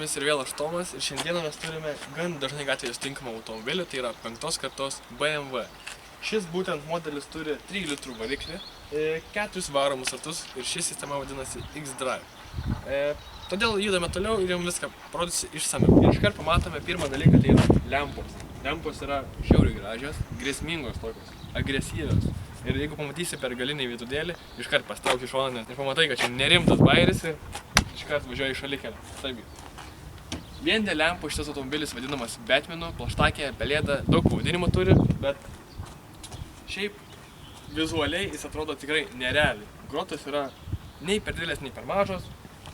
jumis ir vėl aš Tomas ir šiandieną mes turime gan dažnai gatvėje sutinkamą automobilį, tai yra 5 kartos BMW. Šis būtent modelis turi 3 litrų variklį, 4 varomus ratus ir ši sistema vadinasi X-Drive. Todėl judame toliau ir jums viską parodysiu išsamiau. Ir iškart pamatome pirmą dalyką, tai yra lempos. Lempos yra žiauriai gražios, grėsmingos tokios, agresyvios. Ir jeigu pamatysi per galinį vidudėlį, iškart pastrauk į šoną ir pamatai, kad čia nerimtas bairis ir iškart važiuoja į šalikelę. Taigi, vien dėl lempų šitas automobilis vadinamas Batmanu, plaštakė, pelėda, daug pavadinimų turi, bet šiaip vizualiai jis atrodo tikrai nerealiai. Grotos yra nei per didelės, nei per mažos,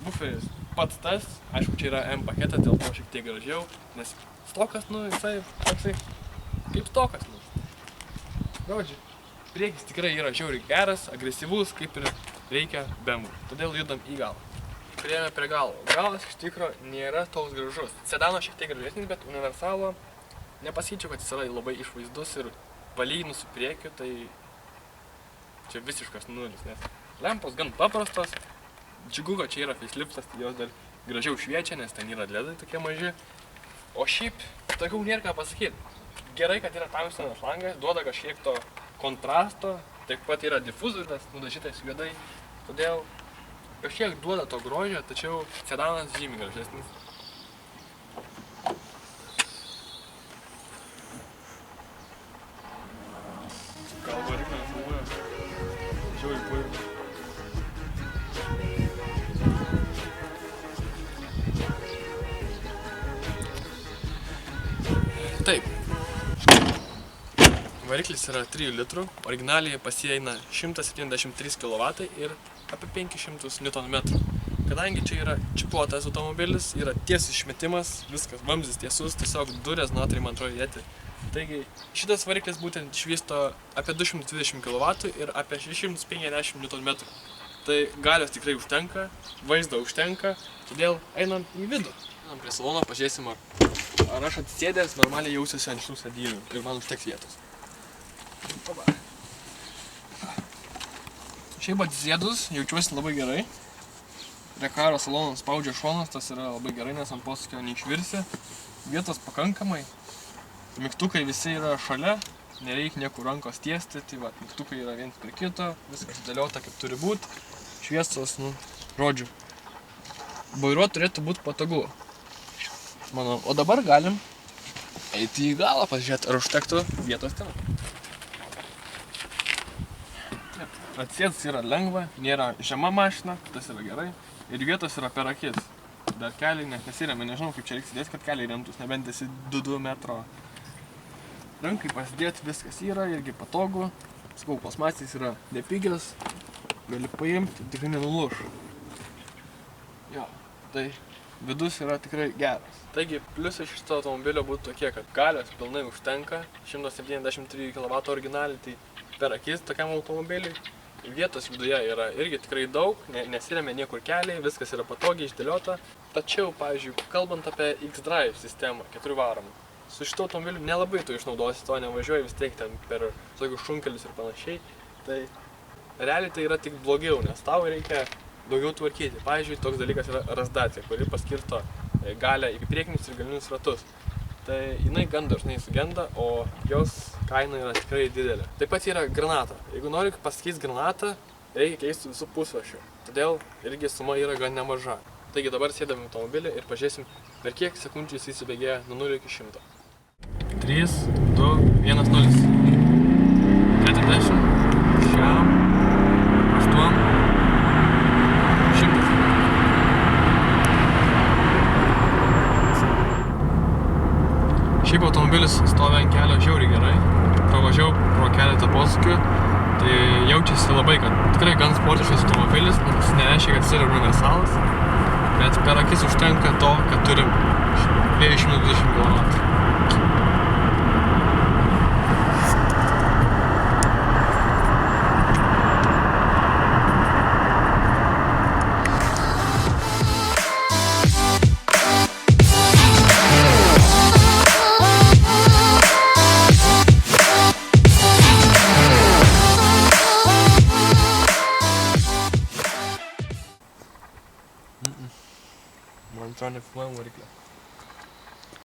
buferis pats tas, aišku, čia yra M paketas, dėl to šiek tiek gražiau, nes stokas, jisai toksai kaip stokas, Žodžiu, priekis tikrai yra žiauriai geras, agresyvus, kaip ir reikia BMW, todėl judam į galą. Priėjome prie galo. Galas iš tikro nėra toks gražus. Sedano šiek tiek gražesnis, bet universalo nepasakyčiau, kad jis yra labai išvaizdus ir palyginus su priekiu, tai čia visiškas nulis, nes lempos gan paprastos. Džiugu, kad čia yra faceliftas, tai jos dar gražiau šviečia, nes ten yra ledai tokie maži. O šiaip, tokių nėra ką pasakyti. Gerai, kad yra tamsinas langas, duoda kažkiek to kontrasto, taip pat yra difuzorius, nudažytas juodai, todėl kažkiek duoda to grožio, tačiau sedanas žymiai gražesnis. Gal variklis nefilmuoja? Žiauriai puiku. Taip. Variklis yra 3 litrų, originaliai pasieina 173 kW ir apie 500 Nm. Kadangi čia yra čipuotas automobilis, yra tiesius išmetimas, viskas vamzdis tiesus, tiesiog 2 rezonatoriai man atrodo įdėti. Taigi šitas variklis būtent išvysto apie 220 kW ir apie 650 Nm. Tai galios tikrai užtenka, vaizdo užtenka, todėl einam į vidų. Einam prie salono, pažiūrėsim, ar aš atsisėdęs normaliai jausiuosi ant šių sėdynių ir man užteks vietos. Šiaip atsisėdus jaučiuosi labai gerai. Rekaro salonas spaudžia šonas, tas yra labai gerai, nes ant posūkio neišvirsi. Vietos pakankamai. Mygtukai visi yra šalia, nereikia niekur rankos tiesti, tai va, mygtukai yra viens prie kito, viskas sudėliota kaip turi būti. Šviesos, žodžiu. Vairuot turėtų būti patogu, manau. O dabar galim eiti į galą, pasižiūrėti, ar užtektų vietos ten. Atsėdus yra lengva, nėra žema mašina, tas yra gerai. Ir vietos yra per akis. Dar keliai net nesiremia, nežinau kaip čia reiks įdėti, kad keliai remtus, nebent esi 2 metro. Rankai pasidėti viskas yra, irgi patogu. Sakau, plastmasės yra nepigios, gali paimti, tikrai nenuluš. Jo, tai vidus yra tikrai geras. Taigi, pliusai šito automobilio būtų tokie, kad galios pilnai užtenka, 173 kW originaliai, tai per akis tokiam automobiliui. Vietos viduje yra irgi tikrai daug, nesiremia niekur keliai, viskas yra patogiai išdėliota. Tačiau, pavyzdžiui, kalbant apie X-Drive sistemą, 4 varomą, su šito automobiliu nelabai tu išnaudosi to, nevažiuoji vis tiek ten per tokius šunkelius ir panašiai. Tai realiai tai yra tik blogiau, nes tau reikia daugiau tvarkyti. Pavyzdžiui, toks dalykas yra razdacija, kuri paskirto galią į priekinius ir galinius ratus. Tai jinai gan dažnai sugenda, o jos kaina yra tikrai didelė. Taip pat yra granata. Jeigu nori pasikeist granatą, reikia keisti visų pusvašių. Todėl irgi suma yra gan nemaža. Taigi dabar sėdame į automobilį ir pažiūrėsim, per kiek sekundžių jis įsibėgėja nuo 0 iki 100. 3, 2, 1, 0. 40, 6, 8, 100. Šiaip automobilis stovi ant kelio žiauriai gerai. Pravažiavau pro keletą posūkių, tai jaučiasi labai, kad tikrai gan sportiškas automobilis, nors nereiškia, kad jis yra universalas, bet per akis užtenka to, kad turim 220 kW. animatronik filmuojam variklio.